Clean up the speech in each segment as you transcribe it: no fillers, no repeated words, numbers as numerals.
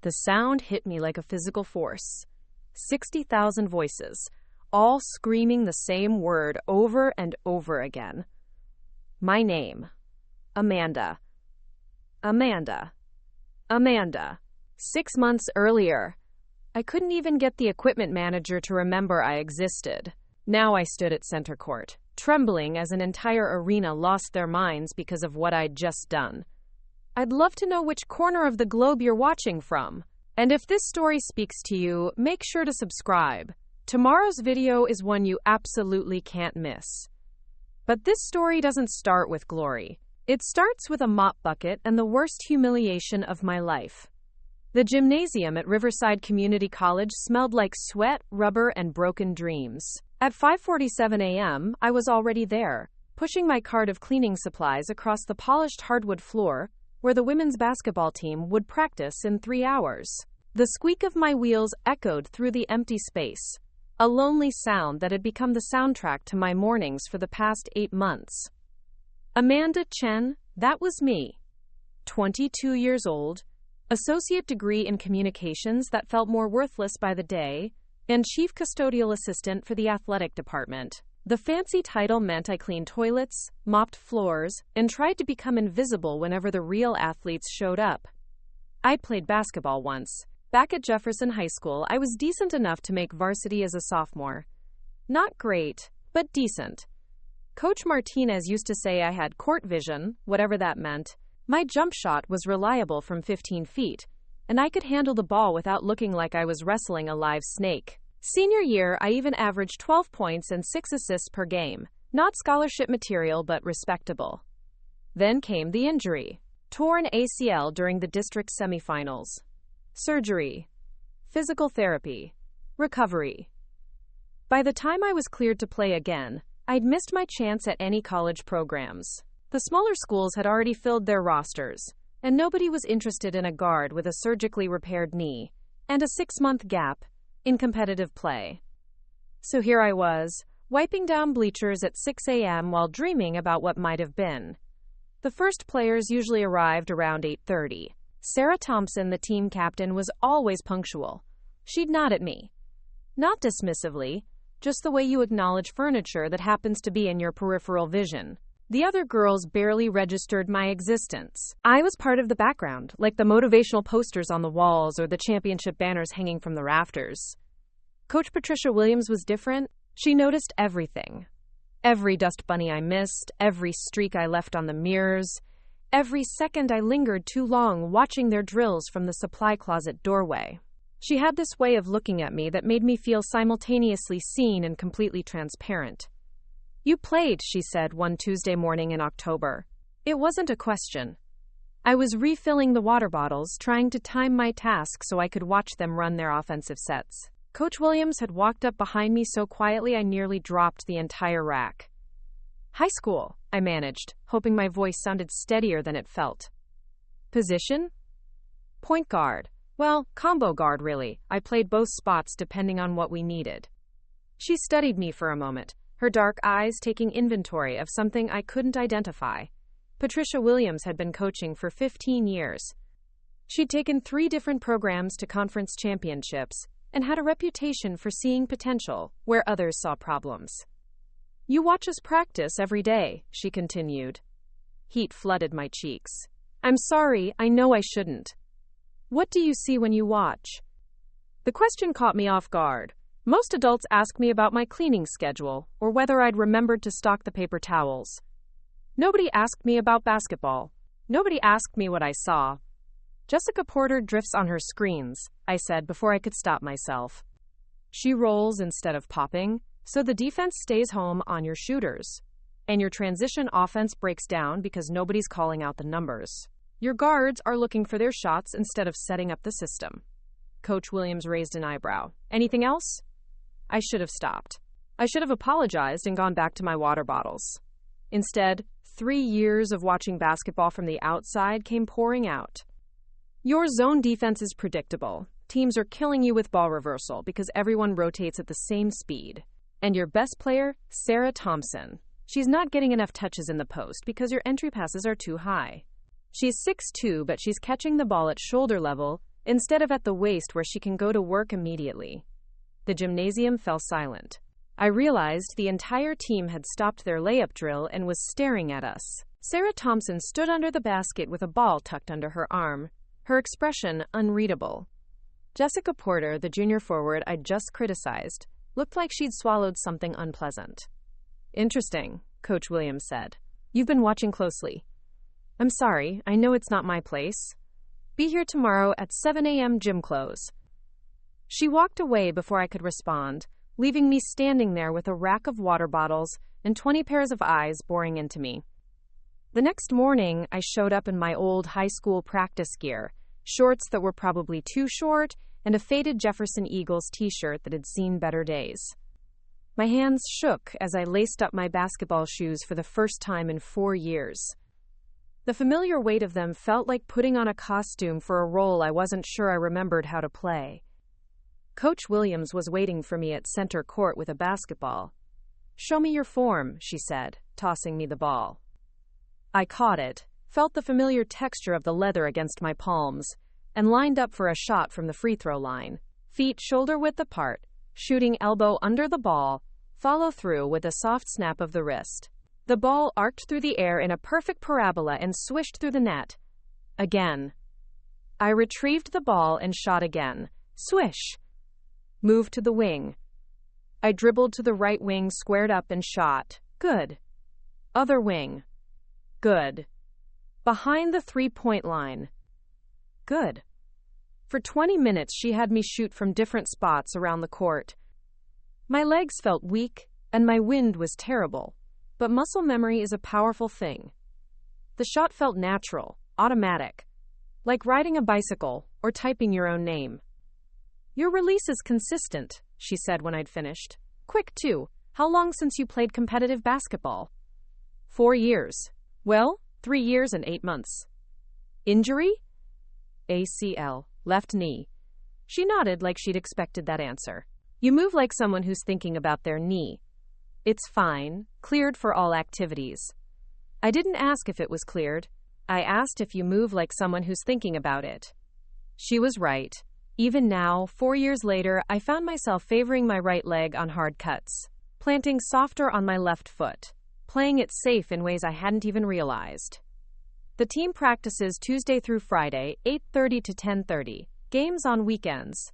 The sound hit me like a physical force. 60,000 voices, all screaming the same word over and over again. My name. Amanda. Amanda. Amanda. 6 months earlier. I couldn't even get the equipment manager to remember I existed. Now I stood at center court, trembling as an entire arena lost their minds because of what I'd just done. I'd love to know which corner of the globe you're watching from. And if this story speaks to you, make sure to subscribe. Tomorrow's video is one you absolutely can't miss. But this story doesn't start with glory. It starts with a mop bucket and the worst humiliation of my life. The gymnasium at Riverside Community College smelled like sweat, rubber, and broken dreams. At 5:47 a.m., I was already there, pushing my cart of cleaning supplies across the polished hardwood floor, where the women's basketball team would practice in 3 hours. The squeak of my wheels echoed through the empty space, a lonely sound that had become the soundtrack to my mornings for the past 8 months. Amanda Chen, that was me. 22 years old, associate degree in communications that felt more worthless by the day, and chief custodial assistant for the athletic department. The fancy title meant I cleaned toilets, mopped floors, and tried to become invisible whenever the real athletes showed up. I'd played basketball once. Back at Jefferson High School, I was decent enough to make varsity as a sophomore. Not great, but decent. Coach Martinez used to say I had court vision, whatever that meant. My jump shot was reliable from 15 feet, and I could handle the ball without looking like I was wrestling a live snake. Senior year, I even averaged 12 points and 6 assists per game. Not scholarship material, but respectable. Then came the injury. Torn ACL during the district semifinals. Surgery. Physical therapy. Recovery. By the time I was cleared to play again, I'd missed my chance at any college programs. The smaller schools had already filled their rosters, and nobody was interested in a guard with a surgically repaired knee and a 6-month gap in competitive play. So here I was, wiping down bleachers at 6 a.m. while dreaming about what might have been. The first players usually arrived around 8:30. Sarah Thompson, the team captain, was always punctual. She'd nod at me. Not dismissively, just the way you acknowledge furniture that happens to be in your peripheral vision. The other girls barely registered my existence. I was part of the background, like the motivational posters on the walls or the championship banners hanging from the rafters. Coach Patricia Williams was different. She noticed everything. Every dust bunny I missed, every streak I left on the mirrors, every second I lingered too long watching their drills from the supply closet doorway. She had this way of looking at me that made me feel simultaneously seen and completely transparent. "You played," she said one Tuesday morning in October. It wasn't a question. I was refilling the water bottles, trying to time my task so I could watch them run their offensive sets. Coach Williams had walked up behind me so quietly I nearly dropped the entire rack. "High school," I managed, hoping my voice sounded steadier than it felt. "Position?" "Point guard. Well, combo guard, really. I played both spots depending on what we needed." She studied me for a moment, her dark eyes taking inventory of something I couldn't identify. Patricia Williams had been coaching for 15 years. She'd taken 3 different programs to conference championships and had a reputation for seeing potential where others saw problems. "You watch us practice every day," she continued. Heat flooded my cheeks. "I'm sorry, I know I shouldn't." "What do you see when you watch?" The question caught me off guard. Most adults ask me about my cleaning schedule or whether I'd remembered to stock the paper towels. Nobody asked me about basketball. Nobody asked me what I saw. "Jessica Porter drifts on her screens," I said before I could stop myself. "She rolls instead of popping, so the defense stays home on your shooters. And your transition offense breaks down because nobody's calling out the numbers. Your guards are looking for their shots instead of setting up the system." Coach Williams raised an eyebrow. "Anything else?" I should have stopped. I should have apologized and gone back to my water bottles. Instead, 3 years of watching basketball from the outside came pouring out. Your zone defense is predictable. Teams are killing you with ball reversal because everyone rotates at the same speed. And your best player, Sarah Thompson. She's not getting enough touches in the post because your entry passes are too high. She's 6'2", but she's catching the ball at shoulder level instead of at the waist where she can go to work immediately. The gymnasium fell silent. I realized the entire team had stopped their layup drill and was staring at us. Sarah Thompson stood under the basket with a ball tucked under her arm, her expression unreadable. Jessica Porter, the junior forward I'd just criticized, looked like she'd swallowed something unpleasant. "Interesting," Coach Williams said. "You've been watching closely. I'm sorry, I know it's not my place. Be here tomorrow at 7 a.m. gym close." She walked away before I could respond, leaving me standing there with a rack of water bottles and 20 pairs of eyes boring into me. The next morning, I showed up in my old high school practice gear, shorts that were probably too short, and a faded Jefferson Eagles t-shirt that had seen better days. My hands shook as I laced up my basketball shoes for the first time in 4 years. The familiar weight of them felt like putting on a costume for a role I wasn't sure I remembered how to play. Coach Williams was waiting for me at center court with a basketball. "Show me your form," she said, tossing me the ball. I caught it, felt the familiar texture of the leather against my palms, and lined up for a shot from the free throw line. Feet shoulder-width apart, shooting elbow under the ball, follow through with a soft snap of the wrist. The ball arced through the air in a perfect parabola and swished through the net. Again. I retrieved the ball and shot again. Swish. Moved to the wing. I dribbled to the right wing, squared up and shot. Good. Other wing. Good. Behind the three-point line. Good. For 20 minutes, she had me shoot from different spots around the court. My legs felt weak, and my wind was terrible, but muscle memory is a powerful thing. The shot felt natural, automatic, like riding a bicycle or typing your own name. "Your release is consistent," she said when I'd finished. "Quick, too. How long since you played competitive basketball?" 4 years. Well, 3 years and 8 months. Injury? ACL, left knee. She nodded like she'd expected that answer. "You move like someone who's thinking about their knee." "It's fine, cleared for all activities." I didn't ask if it was cleared. I asked if you move like someone who's thinking about it. She was right. Even now, 4 years later, I found myself favoring my right leg on hard cuts, planting softer on my left foot, playing it safe in ways I hadn't even realized. The team practices Tuesday through Friday, 8:30 to 10:30, games on weekends.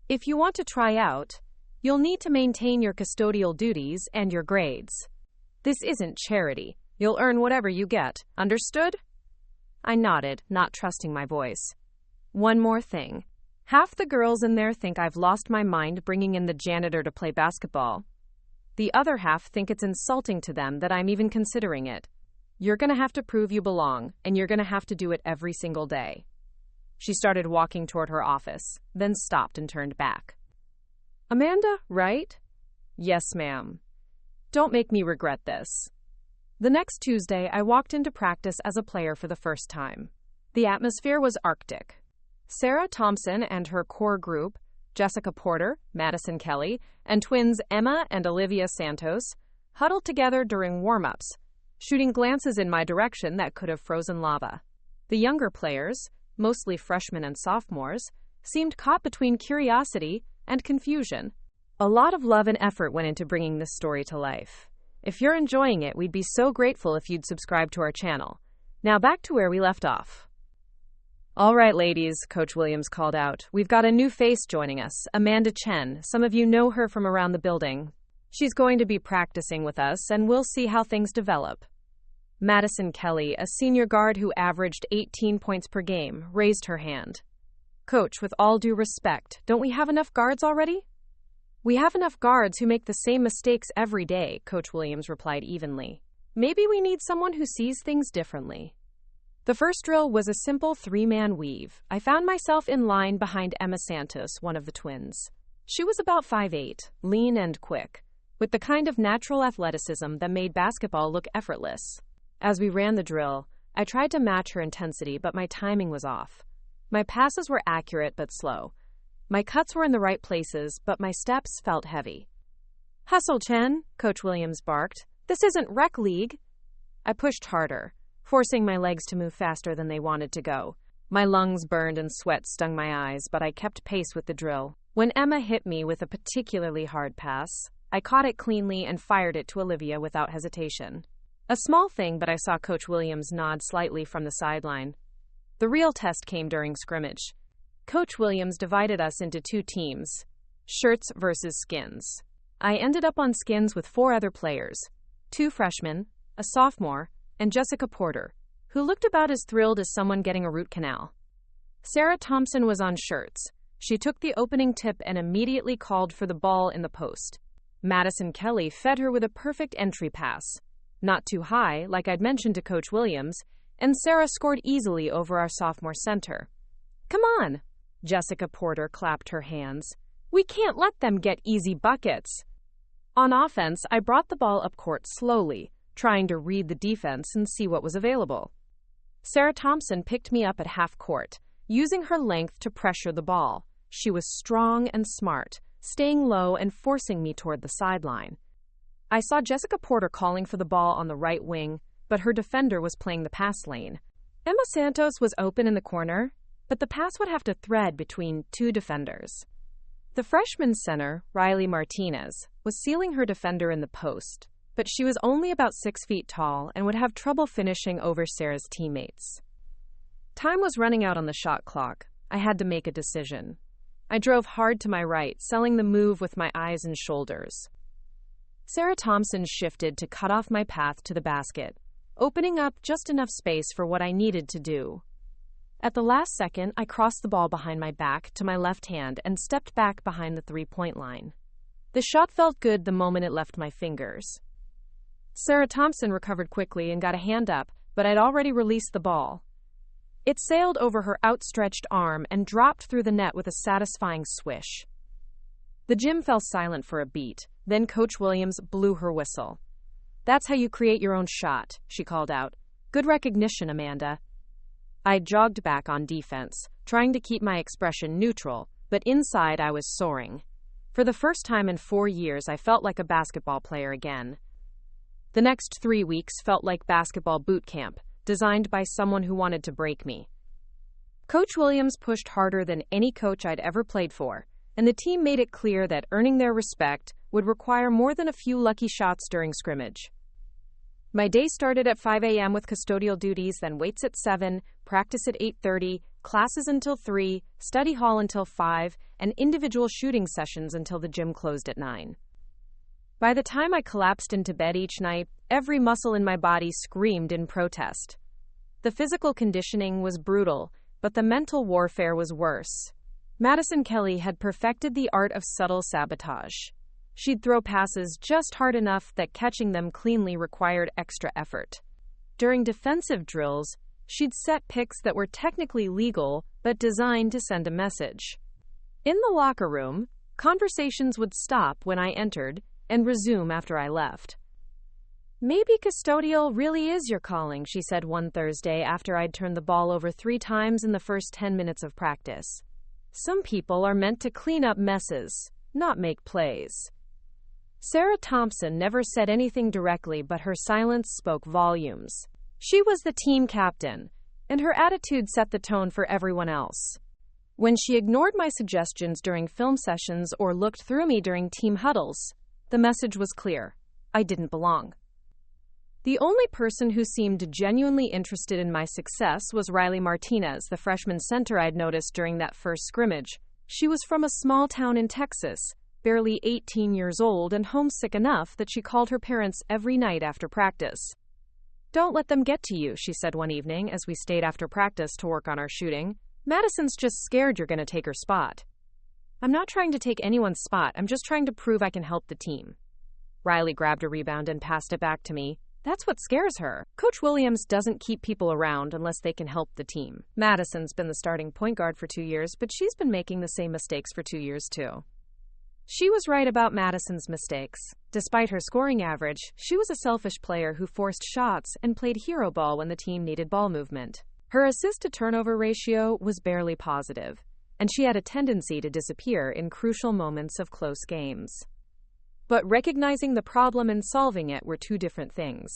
If you want to try out, you'll need to maintain your custodial duties and your grades. This isn't charity. You'll earn whatever you get. Understood? I nodded, not trusting my voice. One more thing. Half the girls in there think I've lost my mind bringing in the janitor to play basketball. The other half think it's insulting to them that I'm even considering it. You're going to have to prove you belong, and you're going to have to do it every single day. She started walking toward her office, then stopped and turned back. Amanda, right? Yes, ma'am. Don't make me regret this. The next Tuesday, I walked into practice as a player for the first time. The atmosphere was Arctic. Sarah Thompson and her core group, Jessica Porter, Madison Kelly, and twins Emma and Olivia Santos, huddled together during warm-ups, shooting glances in my direction that could have frozen lava. The younger players, mostly freshmen and sophomores, seemed caught between curiosity and confusion. A lot of love and effort went into bringing this story to life. If you're enjoying it, we'd be so grateful if you'd subscribe to our channel. Now back to where we left off. "All right, ladies," Coach Williams called out. "We've got a new face joining us, Amanda Chen. Some of you know her from around the building. She's going to be practicing with us, and we'll see how things develop." Madison Kelly, a senior guard who averaged 18 points per game, raised her hand. "Coach, with all due respect, don't we have enough guards already?" "We have enough guards who make the same mistakes every day," Coach Williams replied evenly. "Maybe we need someone who sees things differently." The first drill was a simple 3-man weave. I found myself in line behind Emma Santos, one of the twins. She was about 5'8", lean and quick, with the kind of natural athleticism that made basketball look effortless. As we ran the drill, I tried to match her intensity, but my timing was off. My passes were accurate but slow. My cuts were in the right places, but my steps felt heavy. "Hustle, Chen," Coach Williams barked. "This isn't rec league." I pushed harder, forcing my legs to move faster than they wanted to go. My lungs burned and sweat stung my eyes, but I kept pace with the drill. When Emma hit me with a particularly hard pass, I caught it cleanly and fired it to Olivia without hesitation. A small thing, but I saw Coach Williams nod slightly from the sideline. The real test came during scrimmage. Coach Williams divided us into 2 teams, shirts versus skins. I ended up on skins with 4 other players, 2 freshmen, a sophomore, and Jessica Porter, who looked about as thrilled as someone getting a root canal. Sarah Thompson was on shirts. She took the opening tip and immediately called for the ball in the post. Madison Kelly fed her with a perfect entry pass. Not too high, like I'd mentioned to Coach Williams, and Sarah scored easily over our sophomore center. "Come on!" Jessica Porter clapped her hands. "We can't let them get easy buckets." On offense, I brought the ball up court slowly, trying to read the defense and see what was available. Sarah Thompson picked me up at half court, using her length to pressure the ball. She was strong and smart, staying low and forcing me toward the sideline. I saw Jessica Porter calling for the ball on the right wing, but her defender was playing the pass lane. Emma Santos was open in the corner, but the pass would have to thread between 2 defenders. The freshman center, Riley Martinez, was sealing her defender in the post, but she was only about 6 feet tall and would have trouble finishing over Sarah's teammates. Time was running out on the shot clock. I had to make a decision. I drove hard to my right, selling the move with my eyes and shoulders. Sarah Thompson shifted to cut off my path to the basket, opening up just enough space for what I needed to do. At the last second, I crossed the ball behind my back to my left hand and stepped back behind the 3-point line. The shot felt good the moment it left my fingers. Sarah Thompson recovered quickly and got a hand up, but I'd already released the ball. It sailed over her outstretched arm and dropped through the net with a satisfying swish. The gym fell silent for a beat. Then Coach Williams blew her whistle. "That's how you create your own shot," she called out. "Good recognition, Amanda." I jogged back on defense, trying to keep my expression neutral, but inside I was soaring. For the first time in 4 years, I felt like a basketball player again. The next 3 weeks felt like basketball boot camp, designed by someone who wanted to break me. Coach Williams pushed harder than any coach I'd ever played for, and the team made it clear that earning their respect would require more than a few lucky shots during scrimmage. My day started at 5 a.m. with custodial duties, then weights at 7, practice at 8:30, classes until 3, study hall until 5, and individual shooting sessions until the gym closed at 9. By the time I collapsed into bed each night, every muscle in my body screamed in protest. The physical conditioning was brutal, but the mental warfare was worse. Madison Kelly had perfected the art of subtle sabotage. She'd throw passes just hard enough that catching them cleanly required extra effort. During defensive drills, she'd set picks that were technically legal but designed to send a message. In the locker room, conversations would stop when I entered and resume after I left. "Maybe custodial really is your calling," she said one Thursday after I'd turned the ball over 3 times in the first 10 minutes of practice. "Some people are meant to clean up messes, not make plays." Sarah Thompson never said anything directly, but her silence spoke volumes. She was the team captain, and her attitude set the tone for everyone else. When she ignored my suggestions during film sessions or looked through me during team huddles, the message was clear: I didn't belong. The only person who seemed genuinely interested in my success was Riley Martinez, the freshman center I'd noticed during that first scrimmage. She was from a small town in Texas, barely 18 years old and homesick enough that she called her parents every night after practice. "Don't let them get to you," she said one evening as we stayed after practice to work on our shooting. "Madison's just scared you're going to take her spot." "I'm not trying to take anyone's spot. I'm just trying to prove I can help the team." Riley grabbed a rebound and passed it back to me. "That's what scares her. Coach Williams doesn't keep people around unless they can help the team." Madison's been the starting point guard for 2 years, but she's been making the same mistakes for 2 years too. She was right about Madison's mistakes. Despite her scoring average, she was a selfish player who forced shots and played hero ball when the team needed ball movement. Her assist-to-turnover ratio was barely positive, and she had a tendency to disappear in crucial moments of close games. But recognizing the problem and solving it were 2 different things.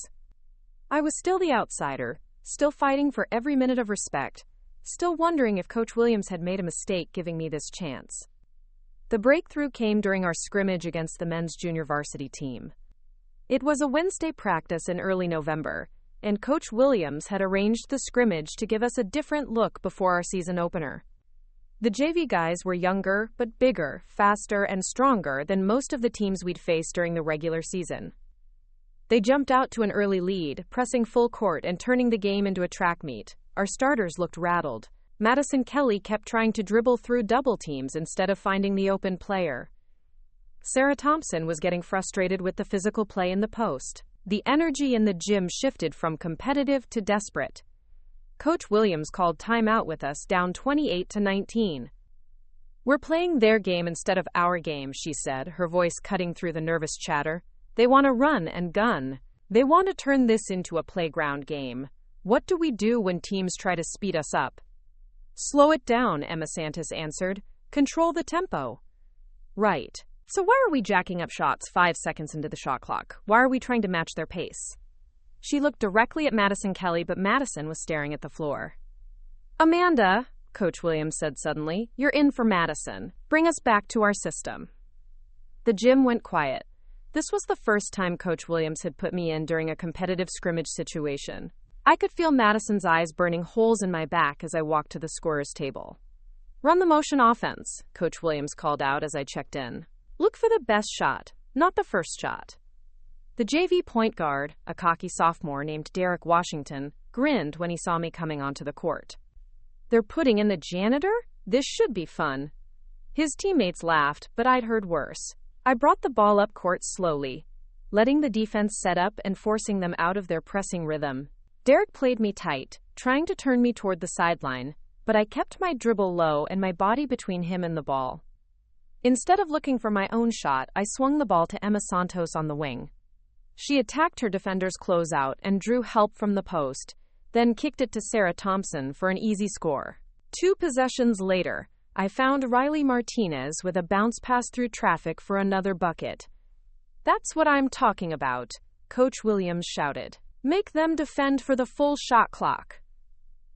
I was still the outsider, still fighting for every minute of respect, still wondering if Coach Williams had made a mistake giving me this chance. The breakthrough came during our scrimmage against the men's junior varsity team. It was a Wednesday practice in early November, and Coach Williams had arranged the scrimmage to give us a different look before our season opener. The JV guys were younger, but bigger, faster, and stronger than most of the teams we'd faced during the regular season. They jumped out to an early lead, pressing full court and turning the game into a track meet. Our starters looked rattled. Madison Kelly kept trying to dribble through double teams instead of finding the open player. Sarah Thompson was getting frustrated with the physical play in the post. The energy in the gym shifted from competitive to desperate. Coach Williams called timeout with us down 28-19. "We're playing their game instead of our game," she said, her voice cutting through the nervous chatter. "They want to run and gun. They want to turn this into a playground game. What do we do when teams try to speed us up?" "Slow it down," Emma Santos answered. "Control the tempo." "Right. So why are we jacking up shots 5 seconds into the shot clock? Why are we trying to match their pace?" She looked directly at Madison Kelly, but Madison was staring at the floor. "Amanda," Coach Williams said suddenly, "you're in for Madison. Bring us back to our system." The gym went quiet. This was the first time Coach Williams had put me in during a competitive scrimmage situation. I could feel Madison's eyes burning holes in my back as I walked to the scorer's table. "Run the motion offense," Coach Williams called out as I checked in. "Look for the best shot, not the first shot." The JV point guard, a cocky sophomore named Derek Washington, grinned when he saw me coming onto the court. "They're putting in the janitor? This should be fun." His teammates laughed, but I'd heard worse. I brought the ball up court slowly, letting the defense set up and forcing them out of their pressing rhythm. Derek played me tight, trying to turn me toward the sideline, but I kept my dribble low and my body between him and the ball. Instead of looking for my own shot, I swung the ball to Emma Santos on the wing. She attacked her defender's closeout and drew help from the post, then kicked it to Sarah Thompson for an easy score. 2 possessions later, I found Riley Martinez with a bounce pass through traffic for another bucket. "That's what I'm talking about," Coach Williams shouted. "Make them defend for the full shot clock."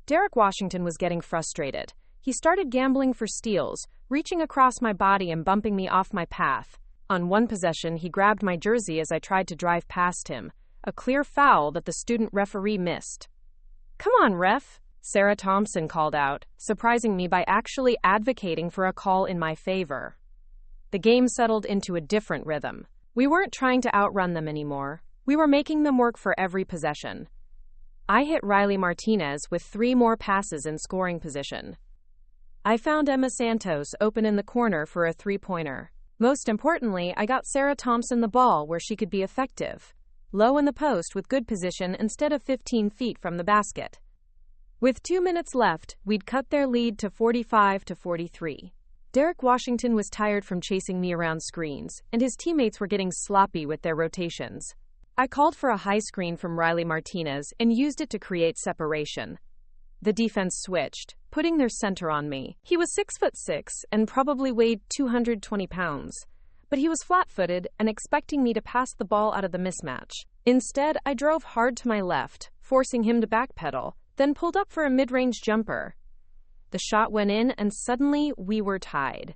Derek Washington was getting frustrated. He started gambling for steals, reaching across my body and bumping me off my path. On one possession, he grabbed my jersey as I tried to drive past him, a clear foul that the student referee missed. "Come on, ref," Sarah Thompson called out, surprising me by actually advocating for a call in my favor. The game settled into a different rhythm. We weren't trying to outrun them anymore. We were making them work for every possession. I hit Riley Martinez with 3 more passes in scoring position. I found Emma Santos open in the corner for a 3-pointer. Most importantly, I got Sarah Thompson the ball where she could be effective, low in the post with good position instead of 15 feet from the basket. With 2 minutes left, we'd cut their lead to 45-43. Derek Washington was tired from chasing me around screens, and his teammates were getting sloppy with their rotations. I called for a high screen from Riley Martinez and used it to create separation. The defense switched, putting their center on me. He was 6'6" and probably weighed 220 pounds, but he was flat-footed and expecting me to pass the ball out of the mismatch. Instead, I drove hard to my left, forcing him to backpedal, then pulled up for a mid-range jumper. The shot went in, and suddenly we were tied.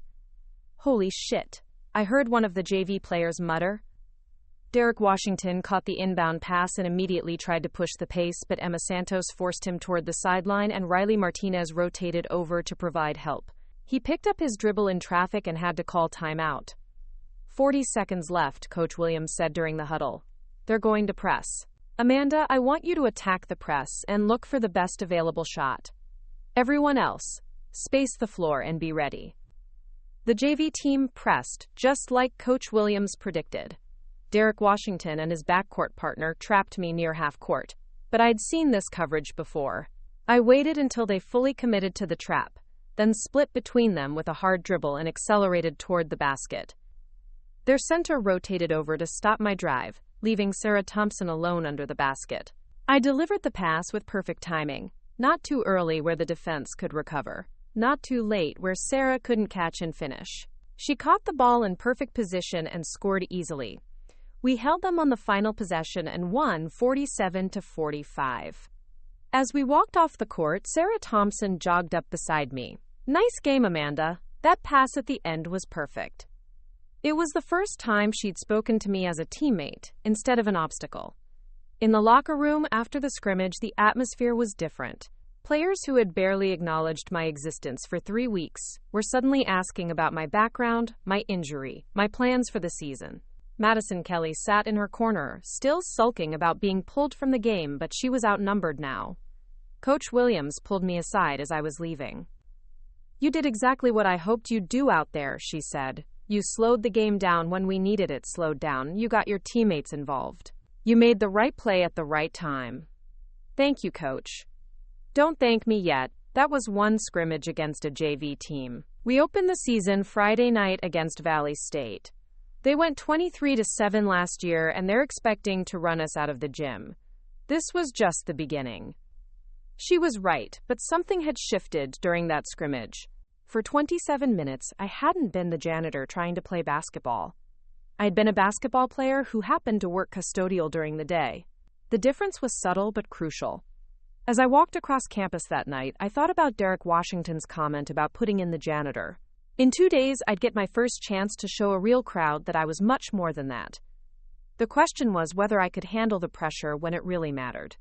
"Holy shit," I heard one of the JV players mutter. Derek Washington caught the inbound pass and immediately tried to push the pace, but Emma Santos forced him toward the sideline and Riley Martinez rotated over to provide help. He picked up his dribble in traffic and had to call timeout. 40 seconds left, Coach Williams said during the huddle. "They're going to press. Amanda, I want you to attack the press and look for the best available shot. Everyone else, space the floor and be ready." The JV team pressed, just like Coach Williams predicted. Derek Washington and his backcourt partner trapped me near half court, but I'd seen this coverage before. I waited until they fully committed to the trap, then split between them with a hard dribble and accelerated toward the basket. Their center rotated over to stop my drive, leaving Sarah Thompson alone under the basket. I delivered the pass with perfect timing, not too early where the defense could recover, not too late where Sarah couldn't catch and finish. She caught the ball in perfect position and scored easily. We held them on the final possession and won 47-45. As we walked off the court, Sarah Thompson jogged up beside me. "Nice game, Amanda. That pass at the end was perfect." It was the first time she'd spoken to me as a teammate, instead of an obstacle. In the locker room after the scrimmage, the atmosphere was different. Players who had barely acknowledged my existence for 3 weeks were suddenly asking about my background, my injury, my plans for the season. Madison Kelly sat in her corner, still sulking about being pulled from the game, but she was outnumbered now. Coach Williams pulled me aside as I was leaving. "You did exactly what I hoped you'd do out there," she said. "You slowed the game down when we needed it slowed down. You got your teammates involved. You made the right play at the right time." "Thank you, Coach." "Don't thank me yet. That was one scrimmage against a JV team. We opened the season Friday night against Valley State. They went 23-7 last year, and they're expecting to run us out of the gym. This was just the beginning." She was right, but something had shifted during that scrimmage. For 27 minutes, I hadn't been the janitor trying to play basketball. I'd been a basketball player who happened to work custodial during the day. The difference was subtle but crucial. As I walked across campus that night, I thought about Derek Washington's comment about putting in the janitor. In 2 days, I'd get my first chance to show a real crowd that I was much more than that. The question was whether I could handle the pressure when it really mattered.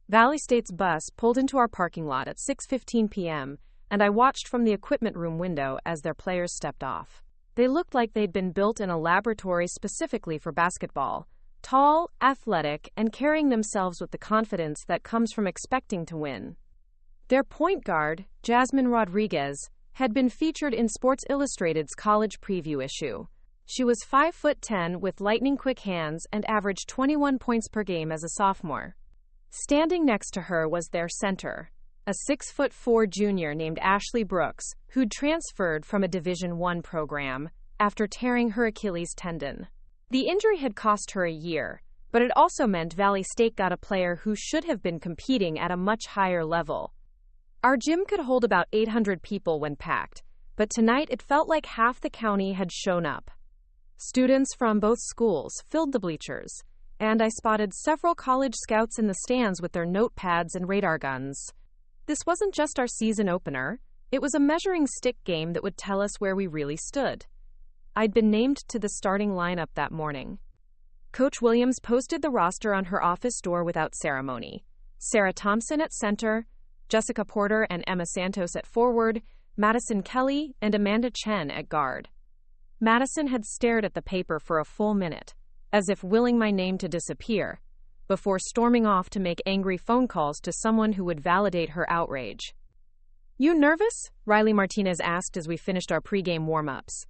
Valley State's bus pulled into our parking lot at 6:15 p.m., and I watched from the equipment room window as their players stepped off. They looked like they'd been built in a laboratory specifically for basketball, tall, athletic, and carrying themselves with the confidence that comes from expecting to win. Their point guard, Jasmine Rodriguez, had been featured in Sports Illustrated's college preview issue. She was 5'10" with lightning-quick hands and averaged 21 points per game as a sophomore. Standing next to her was their center, a 6'4" junior named Ashley Brooks, who'd transferred from a Division I program after tearing her Achilles tendon. The injury had cost her a year, but it also meant Valley State got a player who should have been competing at a much higher level. Our gym could hold about 800 people when packed, but tonight it felt like half the county had shown up. Students from both schools filled the bleachers, and I spotted several college scouts in the stands with their notepads and radar guns. This wasn't just our season opener, it was a measuring stick game that would tell us where we really stood. I'd been named to the starting lineup that morning. Coach Williams posted the roster on her office door without ceremony. Sarah Thompson at center, Jessica Porter and Emma Santos at forward, Madison Kelly and Amanda Chen at guard. Madison had stared at the paper for a full minute, as if willing my name to disappear, before storming off to make angry phone calls to someone who would validate her outrage. "You nervous?" Riley Martinez asked as we finished our pregame warm-ups.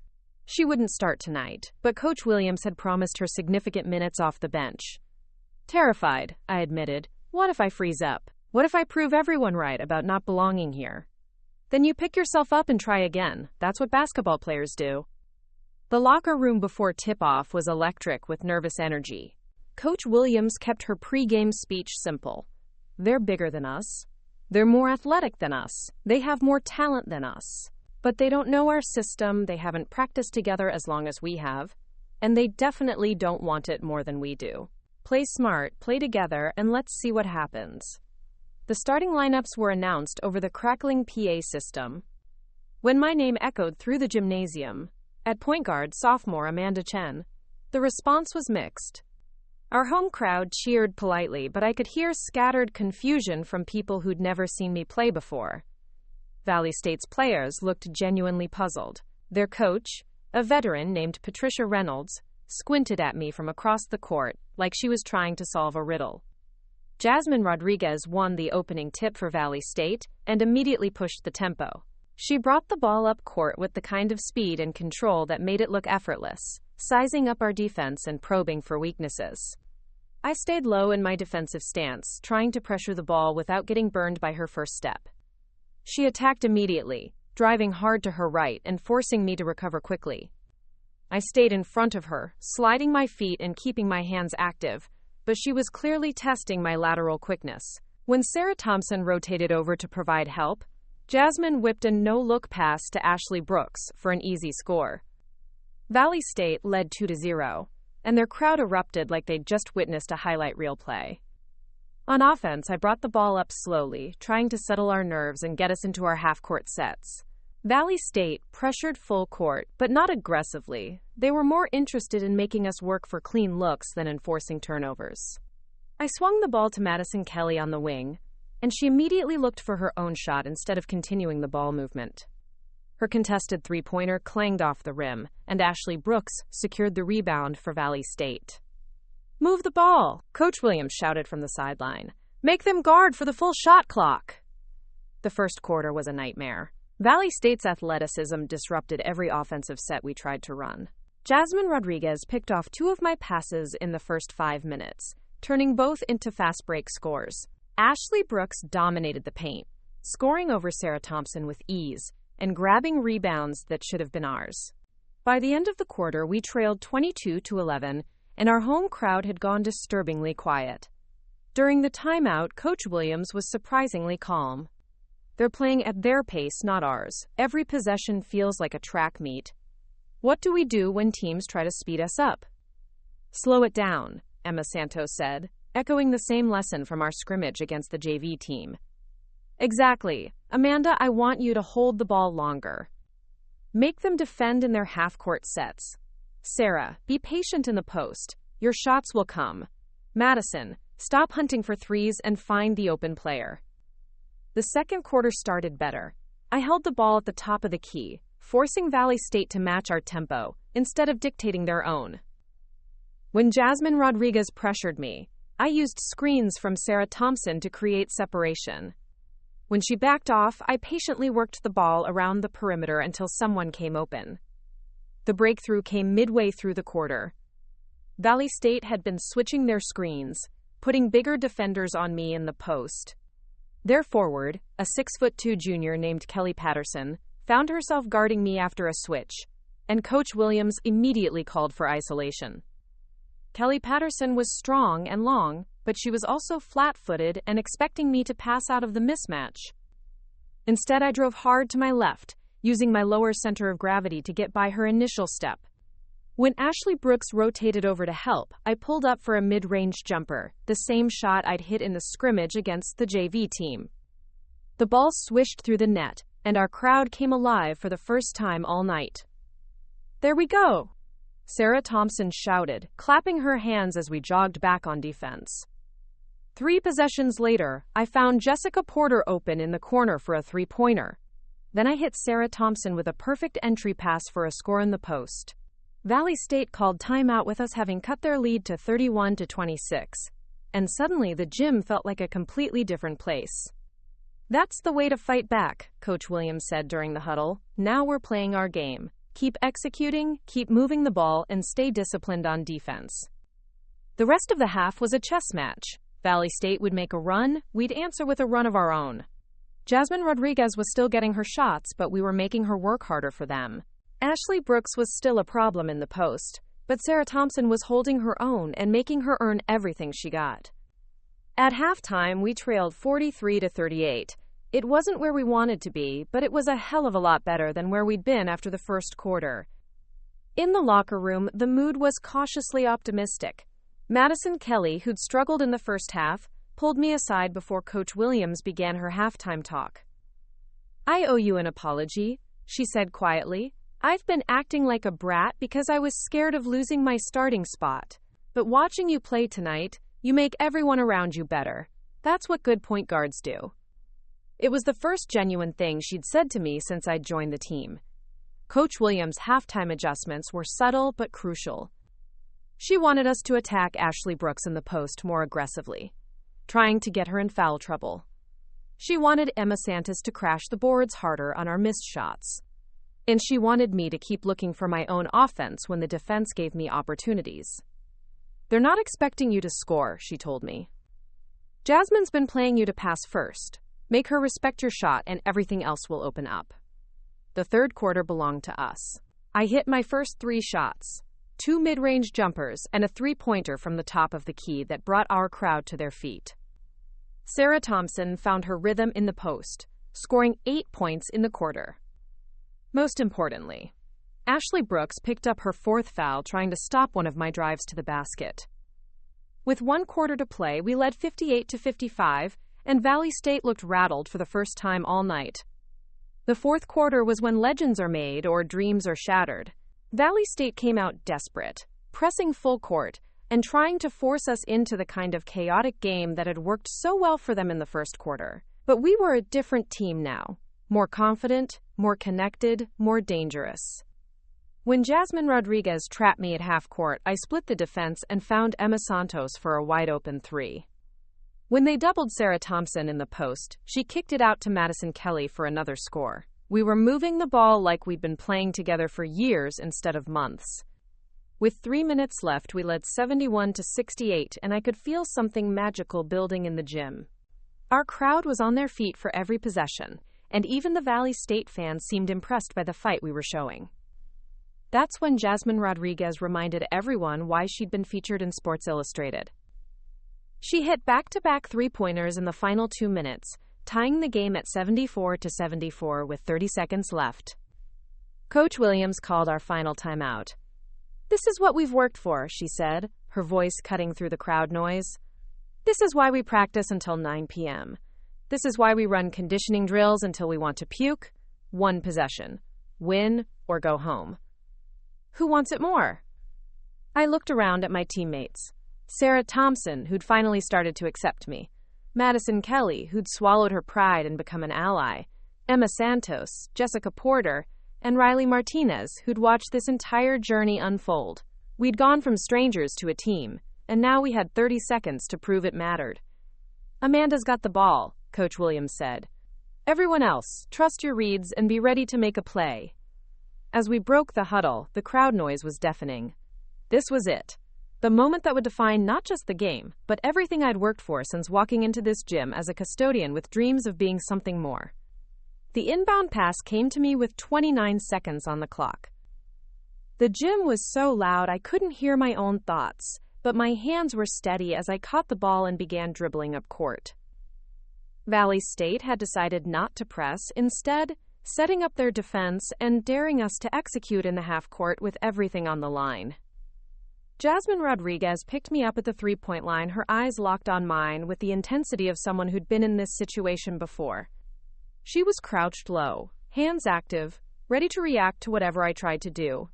She wouldn't start tonight, but Coach Williams had promised her significant minutes off the bench. "Terrified," I admitted. "What if I freeze up? What if I prove everyone right about not belonging here?" "Then you pick yourself up and try again. That's what basketball players do." The locker room before tip-off was electric with nervous energy. Coach Williams kept her pre-game speech simple. "They're bigger than us. They're more athletic than us. They have more talent than us. But they don't know our system, they haven't practiced together as long as we have, and they definitely don't want it more than we do. Play smart, play together, and let's see what happens." The starting lineups were announced over the crackling PA system. When my name echoed through the gymnasium, at point guard, sophomore Amanda Chen, the response was mixed. Our home crowd cheered politely, but I could hear scattered confusion from people who'd never seen me play before. Valley State's players looked genuinely puzzled. Their coach, a veteran named Patricia Reynolds, squinted at me from across the court like she was trying to solve a riddle. Jasmine Rodriguez won the opening tip for Valley State and immediately pushed the tempo. She brought the ball up court with the kind of speed and control that made it look effortless, sizing up our defense and probing for weaknesses. I stayed low in my defensive stance, trying to pressure the ball without getting burned by her first step. She attacked immediately, driving hard to her right and forcing me to recover quickly. I stayed in front of her, sliding my feet and keeping my hands active, but she was clearly testing my lateral quickness. When Sarah Thompson rotated over to provide help, Jasmine whipped a no-look pass to Ashley Brooks for an easy score. Valley State led 2-0, and their crowd erupted like they'd just witnessed a highlight reel play. On offense, I brought the ball up slowly, trying to settle our nerves and get us into our half-court sets. Valley State pressured full court, but not aggressively. They were more interested in making us work for clean looks than enforcing turnovers. I swung the ball to Madison Kelly on the wing, and she immediately looked for her own shot instead of continuing the ball movement. Her contested three-pointer clanged off the rim, and Ashley Brooks secured the rebound for Valley State. "Move the ball," Coach Williams shouted from the sideline. "Make them guard for the full shot clock." The first quarter was a nightmare. Valley State's athleticism disrupted every offensive set we tried to run. Jasmine Rodriguez picked off 2 of my passes in the first 5 minutes, turning both into fast break scores. Ashley Brooks dominated the paint, scoring over Sarah Thompson with ease and grabbing rebounds that should have been ours. By the end of the quarter, we trailed 22-11, and our home crowd had gone disturbingly quiet. During the timeout, Coach Williams was surprisingly calm. "They're playing at their pace, not ours. Every possession feels like a track meet. What do we do when teams try to speed us up?" "Slow it down," Emma Santos said, echoing the same lesson from our scrimmage against the JV team. "Exactly. Amanda, I want you to hold the ball longer. Make them defend in their half-court sets. Sarah, be patient in the post. Your shots will come. Madison, stop hunting for threes and find the open player." The second quarter started better. I held the ball at the top of the key, forcing Valley State to match our tempo instead of dictating their own. When Jasmine Rodriguez pressured me, I used screens from Sarah Thompson to create separation. When she backed off, I patiently worked the ball around the perimeter until someone came open. The breakthrough came midway through the quarter. Valley State had been switching their screens, putting bigger defenders on me in the post. Their forward, a 6'2" junior named Kelly Patterson, found herself guarding me after a switch, and Coach Williams immediately called for isolation. Kelly Patterson was strong and long, but she was also flat-footed and expecting me to pass out of the mismatch. Instead, I drove hard to my left, using my lower center of gravity to get by her initial step. When Ashley Brooks rotated over to help, I pulled up for a mid-range jumper, the same shot I'd hit in the scrimmage against the JV team. The ball swished through the net, and our crowd came alive for the first time all night. "There we go!" Sarah Thompson shouted, clapping her hands as we jogged back on defense. 3 possessions later, I found Jessica Porter open in the corner for a three-pointer. Then I hit Sarah Thompson with a perfect entry pass for a score in the post. Valley State called timeout with us having cut their lead to 31-26, and suddenly the gym felt like a completely different place. "That's the way to fight back," Coach Williams said during the huddle. "Now we're playing our game. Keep executing, keep moving the ball, and stay disciplined on defense." The rest of the half was a chess match. Valley State would make a run, we'd answer with a run of our own. Jasmine Rodriguez was still getting her shots, but we were making her work harder for them. Ashley Brooks was still a problem in the post, but Sarah Thompson was holding her own and making her earn everything she got. At halftime, we trailed 43-38. It wasn't where we wanted to be, but it was a hell of a lot better than where we'd been after the first quarter. In the locker room, the mood was cautiously optimistic. Madison Kelly, who'd struggled in the first half, pulled me aside before Coach Williams began her halftime talk. "I owe you an apology," she said quietly. "I've been acting like a brat because I was scared of losing my starting spot. But watching you play tonight, you make everyone around you better. That's what good point guards do." It was the first genuine thing she'd said to me since I'd joined the team. Coach Williams' halftime adjustments were subtle but crucial. She wanted us to attack Ashley Brooks in the post more aggressively, trying to get her in foul trouble. She wanted Emma Santos to crash the boards harder on our missed shots. And she wanted me to keep looking for my own offense when the defense gave me opportunities. "They're not expecting you to score," she told me. "Jasmine's been playing you to pass first. Make her respect your shot and everything else will open up." The third quarter belonged to us. I hit my first 3 shots, 2 mid-range jumpers and a three-pointer from the top of the key that brought our crowd to their feet. Sarah Thompson found her rhythm in the post, scoring 8 points in the quarter. Most importantly, Ashley Brooks picked up her 4th foul trying to stop one of my drives to the basket. With 1/4 to play, we led 58-55, and Valley State looked rattled for the first time all night. The fourth quarter was when legends are made or dreams are shattered. Valley State came out desperate, pressing full court, and trying to force us into the kind of chaotic game that had worked so well for them in the first quarter. But we were a different team now. More confident, more connected, more dangerous. When Jasmine Rodriguez trapped me at half court, I split the defense and found Emma Santos for a wide-open three. When they doubled Sarah Thompson in the post, she kicked it out to Madison Kelly for another score. We were moving the ball like we'd been playing together for years instead of months. With 3 minutes left, we led 71-68, and I could feel something magical building in the gym. Our crowd was on their feet for every possession, and even the Valley State fans seemed impressed by the fight we were showing. That's when Jasmine Rodriguez reminded everyone why she'd been featured in Sports Illustrated. She hit back-to-back three-pointers in the final 2 minutes, tying the game at 74-74 with 30 seconds left. Coach Williams called our final timeout. "This is what we've worked for," she said, her voice cutting through the crowd noise. "This is why we practice until 9 p.m. This is why we run conditioning drills until we want to puke. One possession. Win or go home. Who wants it more?" I looked around at my teammates. Sarah Thompson, who'd finally started to accept me. Madison Kelly, who'd swallowed her pride and become an ally. Emma Santos, Jessica Porter, and Riley Martinez, who'd watched this entire journey unfold. We'd gone from strangers to a team, and now we had 30 seconds to prove it mattered. "Amanda's got the ball," Coach Williams said. "Everyone else, trust your reads and be ready to make a play." As we broke the huddle, the crowd noise was deafening. This was it. The moment that would define not just the game, but everything I'd worked for since walking into this gym as a custodian with dreams of being something more. The inbound pass came to me with 29 seconds on the clock. The gym was so loud I couldn't hear my own thoughts, but my hands were steady as I caught the ball and began dribbling up court. Valley State had decided not to press, instead setting up their defense and daring us to execute in the half court with everything on the line. Jasmine Rodriguez picked me up at the three-point line, her eyes locked on mine with the intensity of someone who'd been in this situation before. She was crouched low, hands active, ready to react to whatever I tried to do.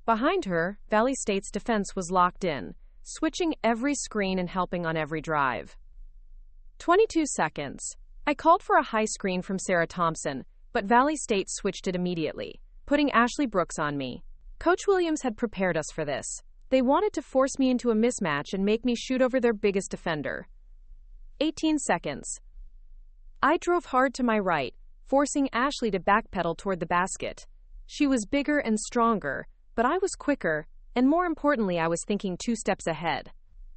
Behind her, Valley State's defense was locked in, switching every screen and helping on every drive. 22 seconds. I called for a high screen from Sarah Thompson, but Valley State switched it immediately, putting Ashley Brooks on me. Coach Williams had prepared us for this. They wanted to force me into a mismatch and make me shoot over their biggest defender. 18 seconds. I drove hard to my right, forcing Ashley to backpedal toward the basket. She was bigger and stronger, but I was quicker, and more importantly, I was thinking 2 steps ahead.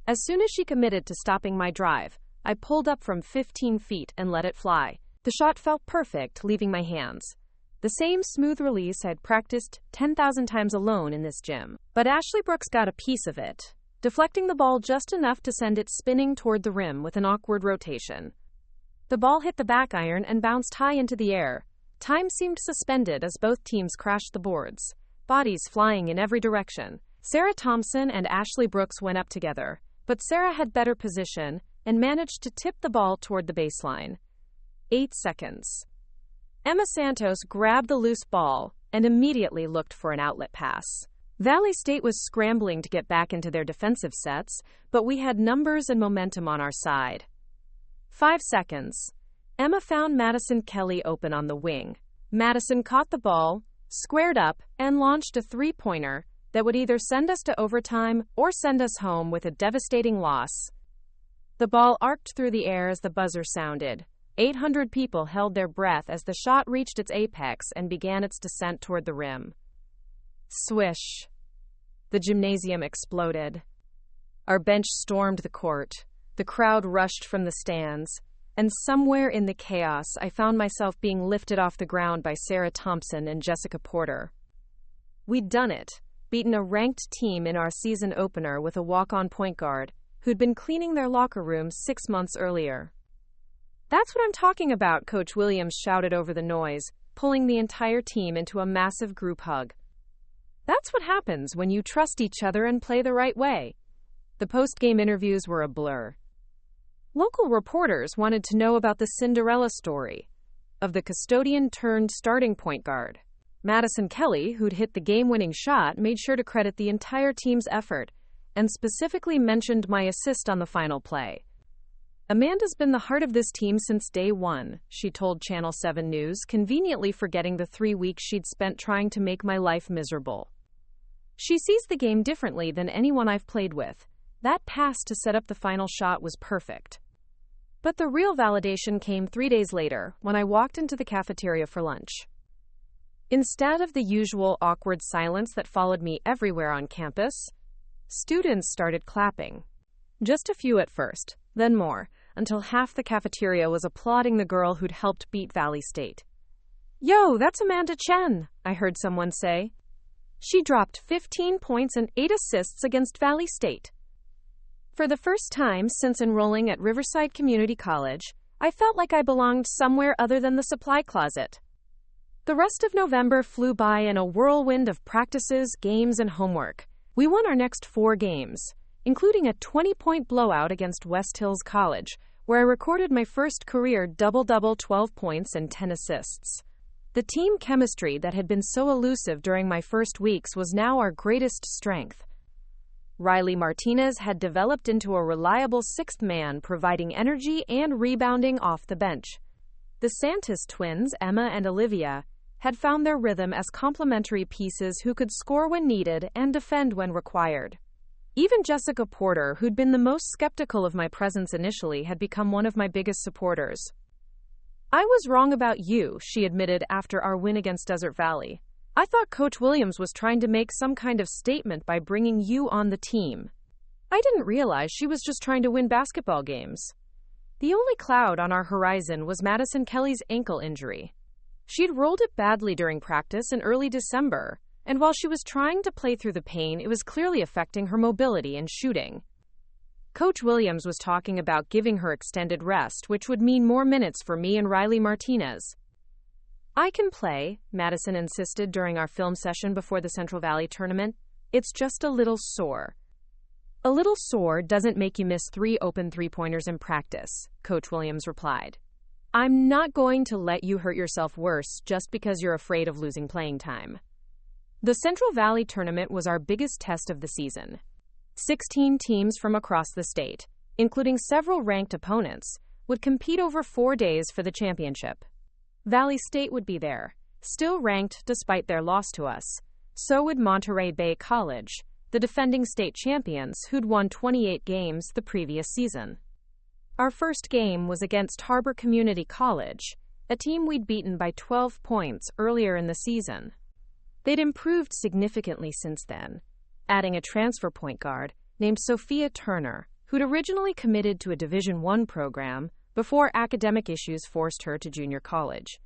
As soon as she committed to stopping my drive, I pulled up from 15 feet and let it fly. The shot felt perfect, leaving my hands. The same smooth release I'd practiced 10,000 times alone in this gym. But Ashley Brooks got a piece of it, deflecting the ball just enough to send it spinning toward the rim with an awkward rotation. The ball hit the back iron and bounced high into the air. Time seemed suspended as both teams crashed the boards, bodies flying in every direction. Sarah Thompson and Ashley Brooks went up together, but Sarah had better position and managed to tip the ball toward the baseline. 8 seconds. Emma Santos grabbed the loose ball and immediately looked for an outlet pass. Valley State was scrambling to get back into their defensive sets, but we had numbers and momentum on our side. 5 seconds. Emma found Madison Kelly open on the wing. Madison caught the ball, squared up, and launched a three-pointer that would either send us to overtime or send us home with a devastating loss. The ball arced through the air as the buzzer sounded. 800 people held their breath as the shot reached its apex and began its descent toward the rim. Swish. The gymnasium exploded. Our bench stormed the court. The crowd rushed from the stands. And somewhere in the chaos, I found myself being lifted off the ground by Sarah Thompson and Jessica Porter. We'd done it, beaten a ranked team in our season opener with a walk-on point guard who'd been cleaning their locker rooms 6 months earlier. "That's what I'm talking about," Coach Williams shouted over the noise, pulling the entire team into a massive group hug. "That's what happens when you trust each other and play the right way." The post-game interviews were a blur. Local reporters wanted to know about the Cinderella story of the custodian-turned-starting point guard. Madison Kelly, who'd hit the game-winning shot, made sure to credit the entire team's effort and specifically mentioned my assist on the final play. Amanda's been the heart of this team since day one, she told Channel 7 News, conveniently forgetting the 3 weeks she'd spent trying to make my life miserable. She sees the game differently than anyone I've played with. That pass to set up the final shot was perfect. But the real validation came 3 days later, when I walked into the cafeteria for lunch. Instead of the usual awkward silence that followed me everywhere on campus, students started clapping. Just a few at first, then more, until half the cafeteria was applauding the girl who'd helped beat Valley State. "Yo, that's Amanda Chen," I heard someone say. "She dropped 15 points and 8 assists against Valley State." For the first time since enrolling at Riverside Community College, I felt like I belonged somewhere other than the supply closet. The rest of November flew by in a whirlwind of practices, games, and homework. We won our next 4 games, including a 20-point blowout against West Hills College, where I recorded my first career double-double, 12 points and 10 assists. The team chemistry that had been so elusive during my first weeks was now our greatest strength. Riley Martinez had developed into a reliable sixth man, providing energy and rebounding off the bench. The Santos twins, Emma and Olivia, had found their rhythm as complementary pieces who could score when needed and defend when required. Even Jessica Porter, who'd been the most skeptical of my presence initially, had become one of my biggest supporters. "I was wrong about you," she admitted after our win against Desert Valley. "I thought Coach Williams was trying to make some kind of statement by bringing you on the team. I didn't realize she was just trying to win basketball games." The only cloud on our horizon was Madison Kelly's ankle injury. She'd rolled it badly during practice in early December, and while she was trying to play through the pain, it was clearly affecting her mobility and shooting. Coach Williams was talking about giving her extended rest, which would mean more minutes for me and Riley Martinez. "I can play," Madison insisted during our film session before the Central Valley tournament. "It's just a little sore." "A little sore doesn't make you miss 3 open three-pointers in practice," Coach Williams replied. "I'm not going to let you hurt yourself worse just because you're afraid of losing playing time." The Central Valley tournament was our biggest test of the season. 16 teams from across the state, including several ranked opponents, would compete over 4 days for the championship. Valley State would be there, still ranked despite their loss to us. So would Monterey Bay College, the defending state champions who'd won 28 games the previous season. Our first game was against Harbor Community College, a team we'd beaten by 12 points earlier in the season. They'd improved significantly since then, adding a transfer point guard named Sophia Turner, who'd originally committed to a Division I program before academic issues forced her to junior college.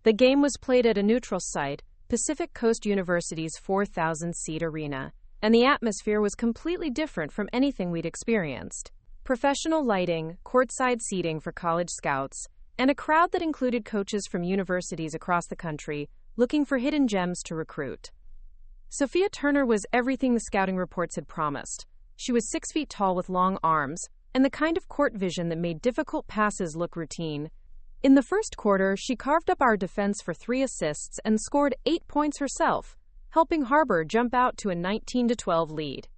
The game was played at a neutral site, Pacific Coast University's 4,000-seat arena, and the atmosphere was completely different from anything we'd experienced. Professional lighting, courtside seating for college scouts, and a crowd that included coaches from universities across the country looking for hidden gems to recruit. Sophia Turner was everything the scouting reports had promised. She was 6 feet tall with long arms, and the kind of court vision that made difficult passes look routine. In the first quarter, she carved up our defense for 3 assists and scored 8 points herself, helping Harbor jump out to a 19-12 lead.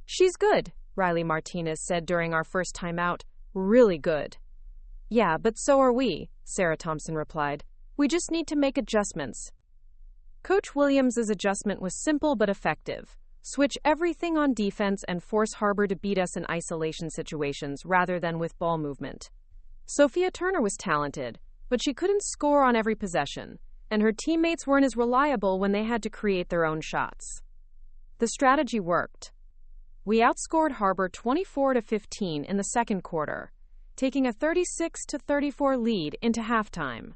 "She's good," Riley Martinez said during our first time out. "Really good." "Yeah, but so are we," Sarah Thompson replied. "We just need to make adjustments." Coach Williams' adjustment was simple but effective. Switch everything on defense and force Harbor to beat us in isolation situations rather than with ball movement. Sophia Turner was talented, but she couldn't score on every possession, and her teammates weren't as reliable when they had to create their own shots. The strategy worked. We outscored Harbor 24-15 in the second quarter, taking a 36-34 lead into halftime.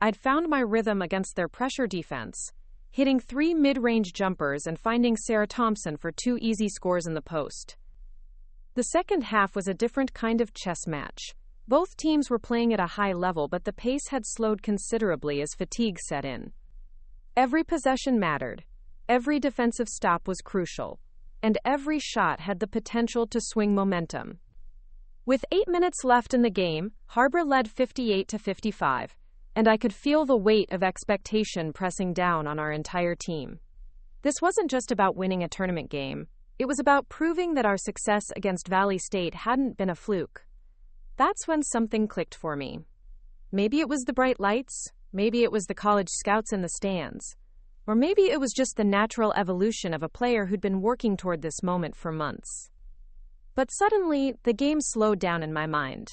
I'd found my rhythm against their pressure defense, hitting 3 mid-range jumpers and finding Sarah Thompson for 2 easy scores in the post. The second half was a different kind of chess match. Both teams were playing at a high level, but the pace had slowed considerably as fatigue set in. Every possession mattered. Every defensive stop was crucial. and every shot had the potential to swing momentum. With 8 minutes left in the game, Harbor led 58-55, and I could feel the weight of expectation pressing down on our entire team. This wasn't just about winning a tournament game. It was about proving that our success against Valley State hadn't been a fluke. That's when something clicked for me. Maybe it was the bright lights, maybe it was the college scouts in the stands, or maybe it was just the natural evolution of a player who'd been working toward this moment for months. But suddenly, the game slowed down in my mind.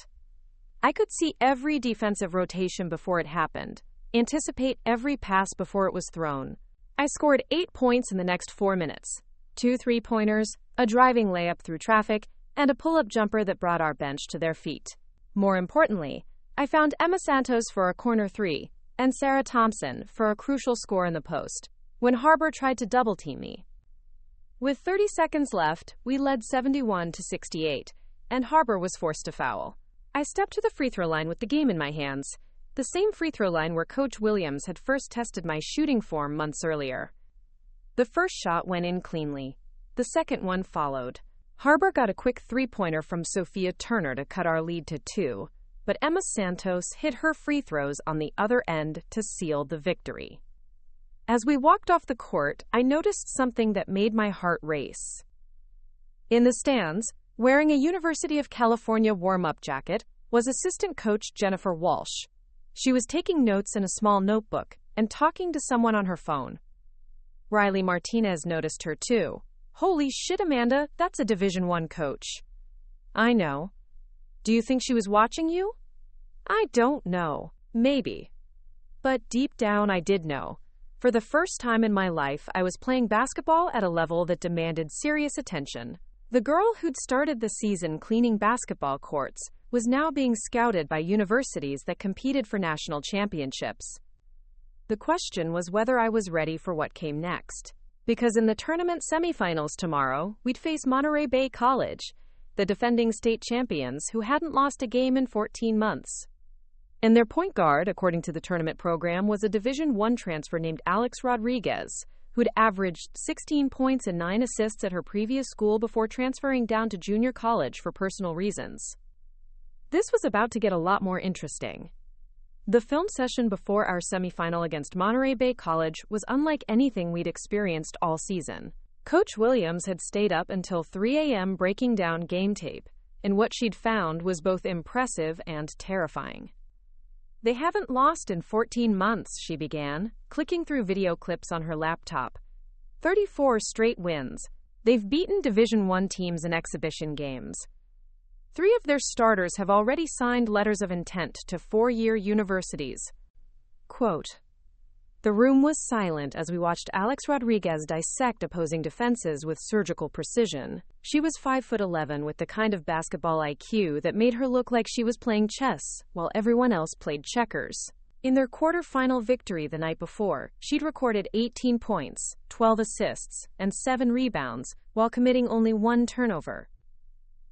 I could see every defensive rotation before it happened, anticipate every pass before it was thrown. I scored 8 points in the next 4 minutes. 2 3-pointers, a driving layup through traffic, and a pull-up jumper that brought our bench to their feet. More importantly, I found Emma Santos for a corner 3, and Sarah Thompson for a crucial score in the post, when Harbor tried to double-team me. With 30 seconds left, we led 71-68, and Harbor was forced to foul. I stepped to the free throw line with the game in my hands, the same free throw line where Coach Williams had first tested my shooting form months earlier. The first shot went in cleanly. The second one followed. Harbor got a quick three-pointer from Sophia Turner to cut our lead to 2, but Emma Santos hit her free throws on the other end to seal the victory. As we walked off the court, I noticed something that made my heart race. In the stands, wearing a University of California warm-up jacket, was assistant coach Jennifer Walsh. She was taking notes in a small notebook and talking to someone on her phone. Riley Martinez noticed her too. "Holy shit, Amanda, that's a Division I coach." "I know." "Do you think she was watching you?" "I don't know. Maybe." But deep down, I did know. For the first time in my life, I was playing basketball at a level that demanded serious attention. The girl who'd started the season cleaning basketball courts was now being scouted by universities that competed for national championships. The question was whether I was ready for what came next. Because in the tournament semifinals tomorrow, we'd face Monterey Bay College, the defending state champions who hadn't lost a game in 14 months. And their point guard, according to the tournament program, was a Division I transfer named Alex Rodriguez, who'd averaged 16 points and 9 assists at her previous school before transferring down to junior college for personal reasons. This was about to get a lot more interesting. The film session before our semifinal against Monterey Bay College was unlike anything we'd experienced all season. Coach Williams had stayed up until 3 a.m. breaking down game tape, and what she'd found was both impressive and terrifying. "They haven't lost in 14 months," she began, clicking through video clips on her laptop. 34 straight wins. They've beaten Division I teams in exhibition games. 3 of their starters have already signed letters of intent to 4-year universities. Quote, "The room was silent as we watched Alex Rodriguez dissect opposing defenses with surgical precision. She was 5'11" with the kind of basketball IQ that made her look like she was playing chess, while everyone else played checkers. In their quarterfinal victory the night before, she'd recorded 18 points, 12 assists, and 7 rebounds, while committing only 1 turnover.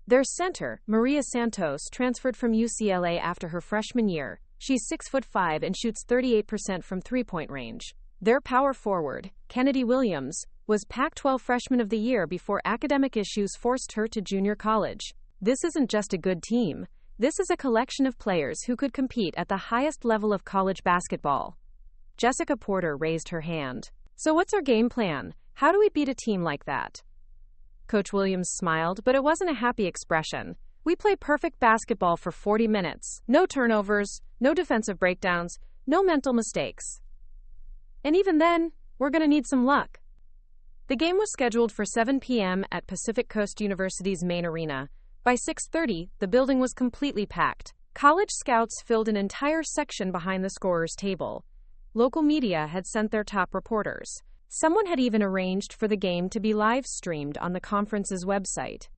Their center, Maria Santos, transferred from UCLA after her freshman year. She's 6'5" and shoots 38% from three-point range. Their power forward, Kennedy Williams, was Pac-12 Freshman of the Year before academic issues forced her to junior college. This isn't just a good team. This is a collection of players who could compete at the highest level of college basketball. Jessica Porter raised her hand. "So what's our game plan? How do we beat a team like that?" Coach Williams smiled, but it wasn't a happy expression. "We play perfect basketball for 40 minutes. No turnovers, no defensive breakdowns, no mental mistakes. And even then, we're going to need some luck." The game was scheduled for 7 p.m. at Pacific Coast University's main arena. By 6:30, the building was completely packed. College scouts filled an entire section behind the scorer's table. Local media had sent their top reporters. Someone had even arranged for the game to be live-streamed on the conference's website.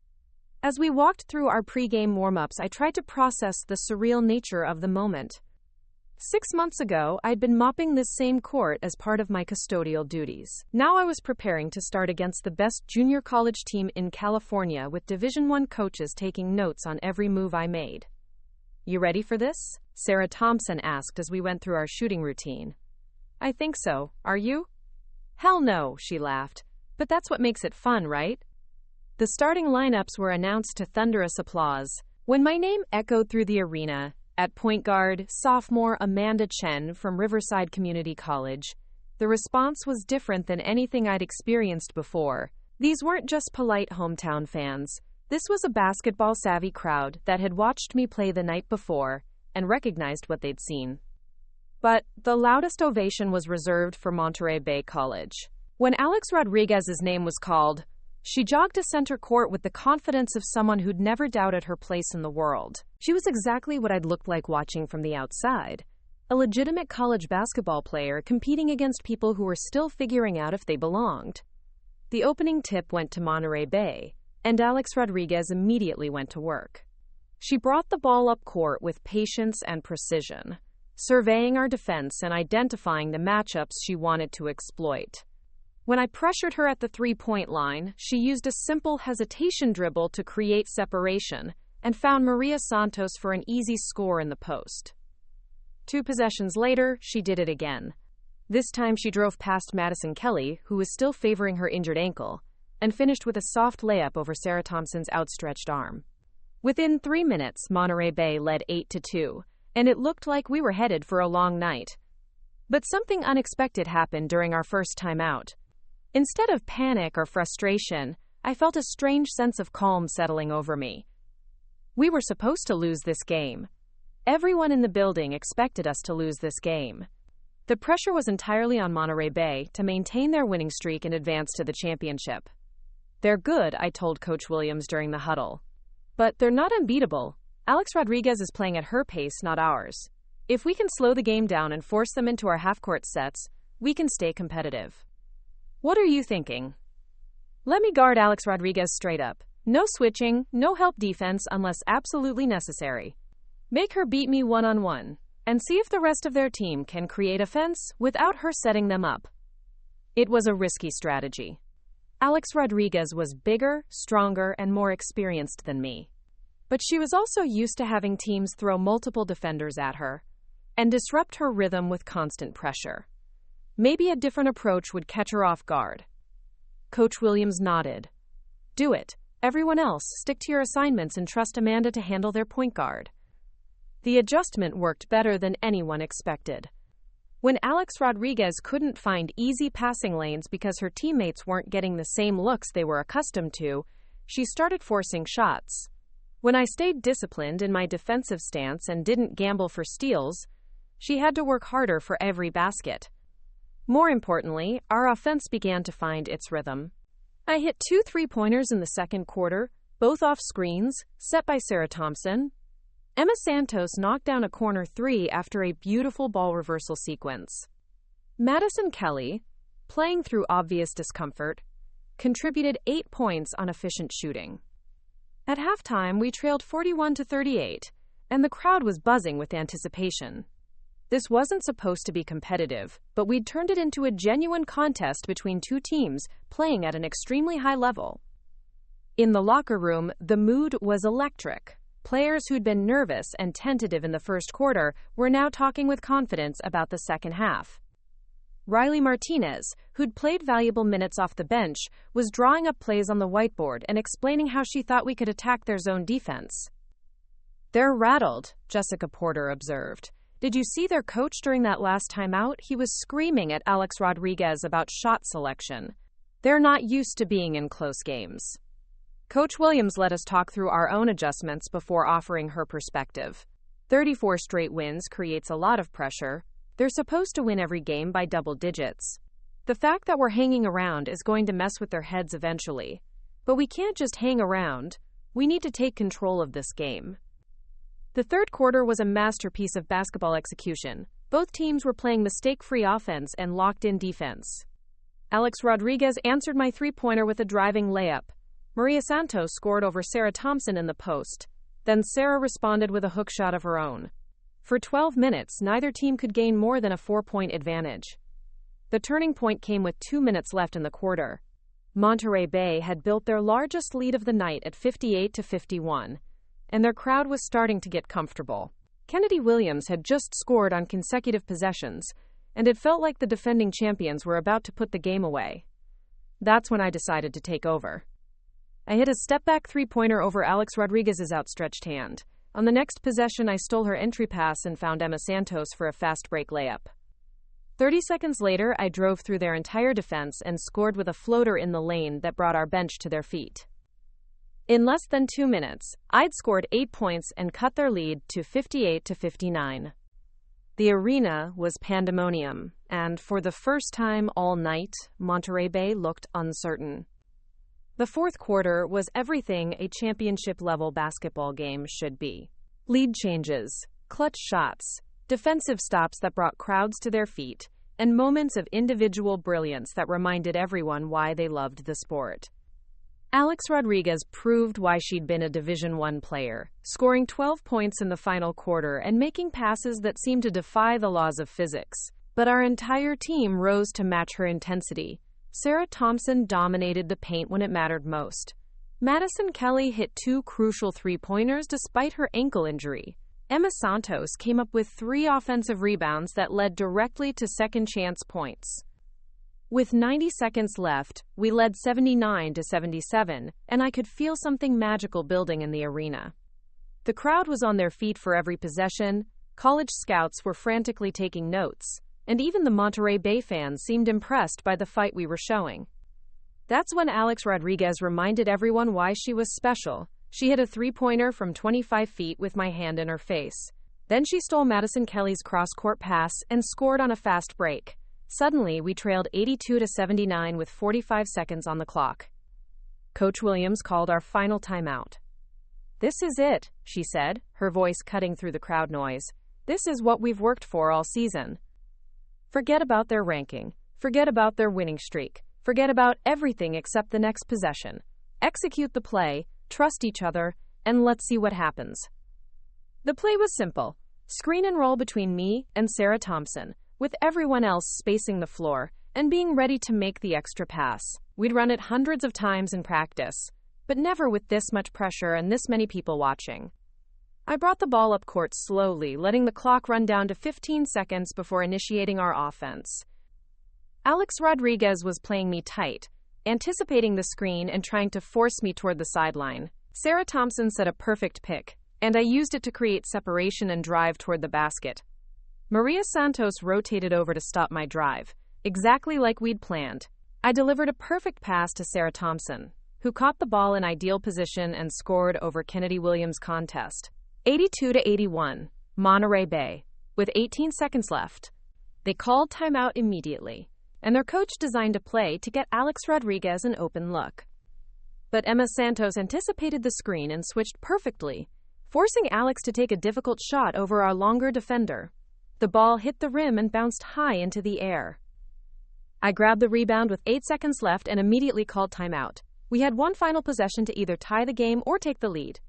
As we walked through our pre-game warm-ups, I tried to process the surreal nature of the moment. 6 months ago, I'd been mopping this same court as part of my custodial duties. Now I was preparing to start against the best junior college team in California with Division I coaches taking notes on every move I made. "You ready for this?" Sarah Thompson asked as we went through our shooting routine. "I think so. Are you?" "Hell no," she laughed. "But that's what makes it fun, right?" The starting lineups were announced to thunderous applause. When my name echoed through the arena, at point guard, sophomore Amanda Chen from Riverside Community College, the response was different than anything I'd experienced before. These weren't just polite hometown fans. This was a basketball-savvy crowd that had watched me play the night before and recognized what they'd seen. But the loudest ovation was reserved for Monterey Bay College. When Alex Rodriguez's name was called, she jogged to center court with the confidence of someone who'd never doubted her place in the world. She was exactly what I'd looked like watching from the outside. A legitimate college basketball player competing against people who were still figuring out if they belonged. The opening tip went to Monterey Bay, and Alex Rodriguez immediately went to work. She brought the ball up court with patience and precision, surveying our defense and identifying the matchups she wanted to exploit. When I pressured her at the three-point line, she used a simple hesitation dribble to create separation and found Maria Santos for an easy score in the post. 2 possessions later, she did it again. This time she drove past Madison Kelly, who was still favoring her injured ankle, and finished with a soft layup over Sarah Thompson's outstretched arm. Within 3 minutes, Monterey Bay led 8-2, and it looked like we were headed for a long night. But something unexpected happened during our first timeout. Instead of panic or frustration, I felt a strange sense of calm settling over me. We were supposed to lose this game. Everyone in the building expected us to lose this game. The pressure was entirely on Monterey Bay to maintain their winning streak and advance to the championship. They're good, I told Coach Williams during the huddle. But they're not unbeatable. Alex Rodriguez is playing at her pace, not ours. If we can slow the game down and force them into our half-court sets, we can stay competitive. What are you thinking? Let me guard Alex Rodriguez straight up. No switching, no help defense unless absolutely necessary. Make her beat me one-on-one, and see if the rest of their team can create offense without her setting them up. It was a risky strategy. Alex Rodriguez was bigger, stronger, and more experienced than me. But she was also used to having teams throw multiple defenders at her and disrupt her rhythm with constant pressure. Maybe a different approach would catch her off guard. Coach Williams nodded. Do it. Everyone else, stick to your assignments and trust Amanda to handle their point guard. The adjustment worked better than anyone expected. When Alex Rodriguez couldn't find easy passing lanes because her teammates weren't getting the same looks they were accustomed to, she started forcing shots. When I stayed disciplined in my defensive stance and didn't gamble for steals, she had to work harder for every basket. More importantly, our offense began to find its rhythm. I hit 2 3-pointers in the second quarter, both off screens, set by Sarah Thompson. Emma Santos knocked down a corner 3 after a beautiful ball reversal sequence. Madison Kelly, playing through obvious discomfort, contributed 8 points on efficient shooting. At halftime, we trailed 41-38, and the crowd was buzzing with anticipation. This wasn't supposed to be competitive, but we'd turned it into a genuine contest between 2 teams playing at an extremely high level. In the locker room, the mood was electric. Players who'd been nervous and tentative in the first quarter were now talking with confidence about the second half. Riley Martinez, who'd played valuable minutes off the bench, was drawing up plays on the whiteboard and explaining how she thought we could attack their zone defense. They're rattled, Jessica Porter observed. Did you see their coach during that last timeout? He was screaming at Alex Rodriguez about shot selection. They're not used to being in close games. Coach Williams let us talk through our own adjustments before offering her perspective. 34 straight wins creates a lot of pressure. They're supposed to win every game by double digits. The fact that we're hanging around is going to mess with their heads eventually. But we can't just hang around. We need to take control of this game. The third quarter was a masterpiece of basketball execution. Both teams were playing mistake-free offense and locked-in defense. Alex Rodriguez answered my three-pointer with a driving layup. Maria Santos scored over Sarah Thompson in the post. Then Sarah responded with a hook shot of her own. For 12 minutes, neither team could gain more than a 4-point advantage. The turning point came with 2 minutes left in the quarter. Monterey Bay had built their largest lead of the night at 58-51. And their crowd was starting to get comfortable. Kennedy Williams had just scored on consecutive possessions, and it felt like the defending champions were about to put the game away. That's when I decided to take over. I hit a step-back three-pointer over Alex Rodriguez's outstretched hand. On the next possession, I stole her entry pass and found Emma Santos for a fast break layup. 30 seconds later, I drove through their entire defense and scored with a floater in the lane that brought our bench to their feet. In less than 2 minutes, I'd scored 8 points and cut their lead to 58-59. The arena was pandemonium, and for the first time all night, Monterey Bay looked uncertain. The fourth quarter was everything a championship-level basketball game should be. Lead changes, clutch shots, defensive stops that brought crowds to their feet, and moments of individual brilliance that reminded everyone why they loved the sport. Alex Rodriguez proved why she'd been a Division I player, scoring 12 points in the final quarter and making passes that seemed to defy the laws of physics. But our entire team rose to match her intensity. Sarah Thompson dominated the paint when it mattered most. Madison Kelly hit 2 crucial three-pointers despite her ankle injury. Emma Santos came up with 3 offensive rebounds that led directly to second-chance points. With 90 seconds left, we led 79-77, and I could feel something magical building in the arena. The crowd was on their feet for every possession, college scouts were frantically taking notes, and even the Monterey Bay fans seemed impressed by the fight we were showing. That's when Alex Rodriguez reminded everyone why she was special. She hit a three-pointer from 25 feet with my hand in her face. Then she stole Madison Kelly's cross-court pass and scored on a fast break. Suddenly, we trailed 82-79 with 45 seconds on the clock. Coach Williams called our final timeout. "This is it," she said, her voice cutting through the crowd noise. "This is what we've worked for all season. Forget about their ranking. Forget about their winning streak. Forget about everything except the next possession. Execute the play, trust each other, and let's see what happens." The play was simple. Screen and roll between me and Sarah Thompson, with everyone else spacing the floor and being ready to make the extra pass. We'd run it hundreds of times in practice, but never with this much pressure and this many people watching. I brought the ball up court slowly, letting the clock run down to 15 seconds before initiating our offense. Alex Rodriguez was playing me tight, anticipating the screen and trying to force me toward the sideline. Sarah Thompson set a perfect pick, and I used it to create separation and drive toward the basket. Maria Santos rotated over to stop my drive, exactly like we'd planned. I delivered a perfect pass to Sarah Thompson, who caught the ball in ideal position and scored over Kennedy Williams' contest. 82-81, Monterey Bay. With 18 seconds left, they called timeout immediately, and their coach designed a play to get Alex Rodriguez an open look. But Emma Santos anticipated the screen and switched perfectly, forcing Alex to take a difficult shot over our longer defender. The ball hit the rim and bounced high into the air. I grabbed the rebound with 8 seconds left and immediately called timeout. We had one final possession to either tie the game or take the lead.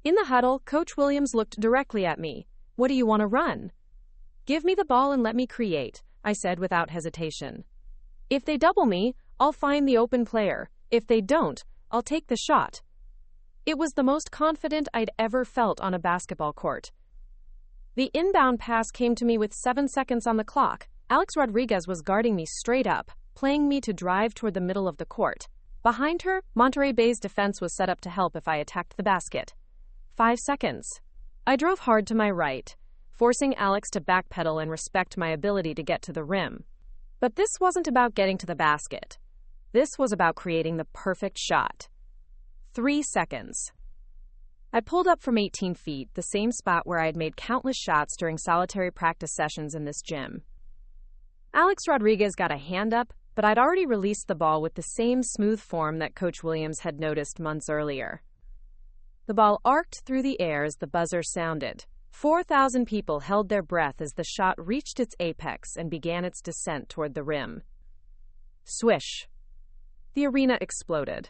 In the huddle, Coach Williams looked directly at me. "What do you want to run?" "Give me the ball and let me create," I said without hesitation. "If they double me, I'll find the open player. If they don't, I'll take the shot." It was the most confident I'd ever felt on a basketball court. The inbound pass came to me with 7 seconds on the clock. Alex Rodriguez was guarding me straight up, playing me to drive toward the middle of the court. Behind her, Monterey Bay's defense was set up to help if I attacked the basket. 5 seconds. I drove hard to my right, forcing Alex to backpedal and respect my ability to get to the rim. But this wasn't about getting to the basket. This was about creating the perfect shot. 3 seconds. I pulled up from 18 feet, the same spot where I had made countless shots during solitary practice sessions in this gym. Alex Rodriguez got a hand up, but I'd already released the ball with the same smooth form that Coach Williams had noticed months earlier. The ball arced through the air as the buzzer sounded. 4,000 people held their breath as the shot reached its apex and began its descent toward the rim. Swish. The arena exploded.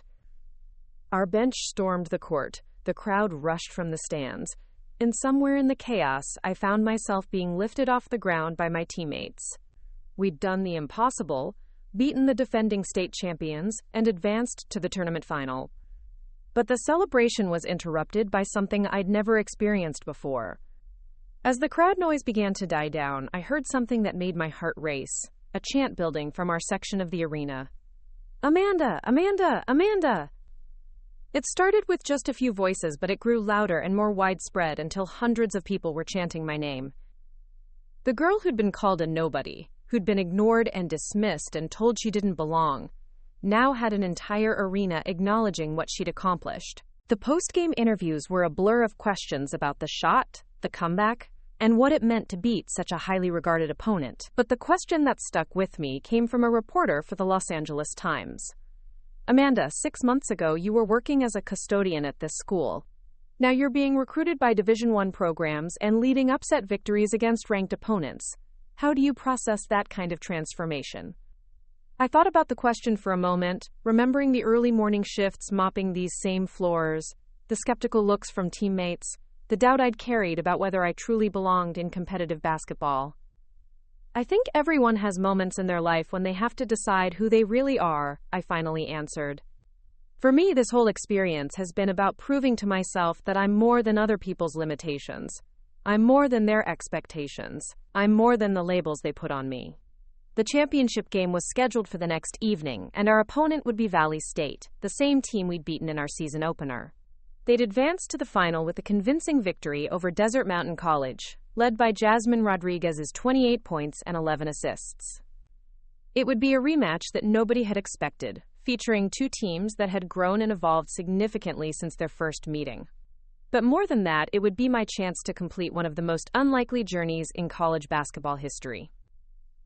Our bench stormed the court. The crowd rushed from the stands, and somewhere in the chaos, I found myself being lifted off the ground by my teammates. We'd done the impossible, beaten the defending state champions, and advanced to the tournament final. But the celebration was interrupted by something I'd never experienced before. As the crowd noise began to die down, I heard something that made my heart race, a chant building from our section of the arena. "Amanda! Amanda! Amanda!" It started with just a few voices, but it grew louder and more widespread until hundreds of people were chanting my name. The girl who'd been called a nobody, who'd been ignored and dismissed and told she didn't belong, now had an entire arena acknowledging what she'd accomplished. The post-game interviews were a blur of questions about the shot, the comeback, and what it meant to beat such a highly regarded opponent. But the question that stuck with me came from a reporter for the Los Angeles Times. Amanda, 6 months ago, you were working as a custodian at this school. Now you're being recruited by Division I programs and leading upset victories against ranked opponents. How do you process that kind of transformation? I thought about the question for a moment, remembering the early morning shifts mopping these same floors, the skeptical looks from teammates, the doubt I'd carried about whether I truly belonged in competitive basketball. I think everyone has moments in their life when they have to decide who they really are, I finally answered. For me, this whole experience has been about proving to myself that I'm more than other people's limitations. I'm more than their expectations. I'm more than the labels they put on me. The championship game was scheduled for the next evening, and our opponent would be Valley State, the same team we'd beaten in our season opener. They'd advanced to the final with a convincing victory over Desert Mountain College, led by Jasmine Rodriguez's 28 points and 11 assists. It would be a rematch that nobody had expected, featuring two teams that had grown and evolved significantly since their first meeting. But more than that, it would be my chance to complete one of the most unlikely journeys in college basketball history.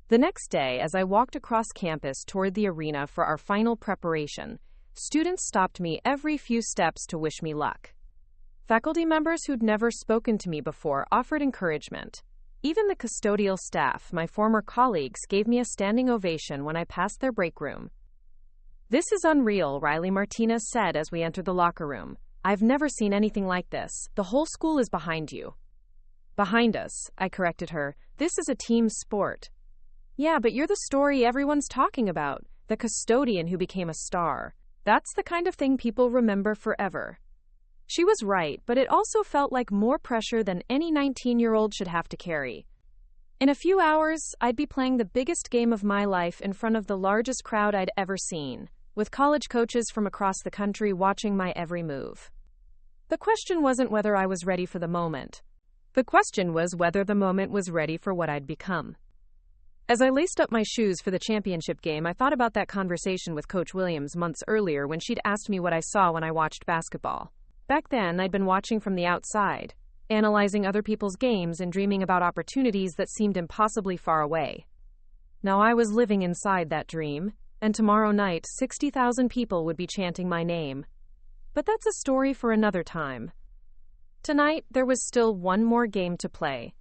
The next day, as I walked across campus toward the arena for our final preparation, students stopped me every few steps to wish me luck. Faculty members who'd never spoken to me before offered encouragement. Even the custodial staff, my former colleagues, gave me a standing ovation when I passed their break room. "This is unreal," Riley Martinez said as we entered the locker room. "I've never seen anything like this. The whole school is behind you." "Behind us," I corrected her. "This is a team sport." "Yeah, but you're the story everyone's talking about. The custodian who became a star. That's the kind of thing people remember forever." She was right, but it also felt like more pressure than any 19-year-old should have to carry. In a few hours, I'd be playing the biggest game of my life in front of the largest crowd I'd ever seen, with college coaches from across the country watching my every move. The question wasn't whether I was ready for the moment. The question was whether the moment was ready for what I'd become. As I laced up my shoes for the championship game, I thought about that conversation with Coach Williams months earlier when she'd asked me what I saw when I watched basketball. Back then, I'd been watching from the outside, analyzing other people's games and dreaming about opportunities that seemed impossibly far away. Now I was living inside that dream, and tomorrow night, 60,000 people would be chanting my name. But that's a story for another time. Tonight, there was still one more game to play.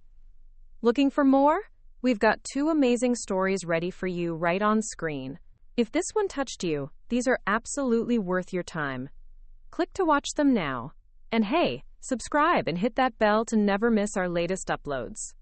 Looking for more? We've got 2 amazing stories ready for you right on screen. If this one touched you, these are absolutely worth your time. Click to watch them now. And hey, subscribe and hit that bell to never miss our latest uploads.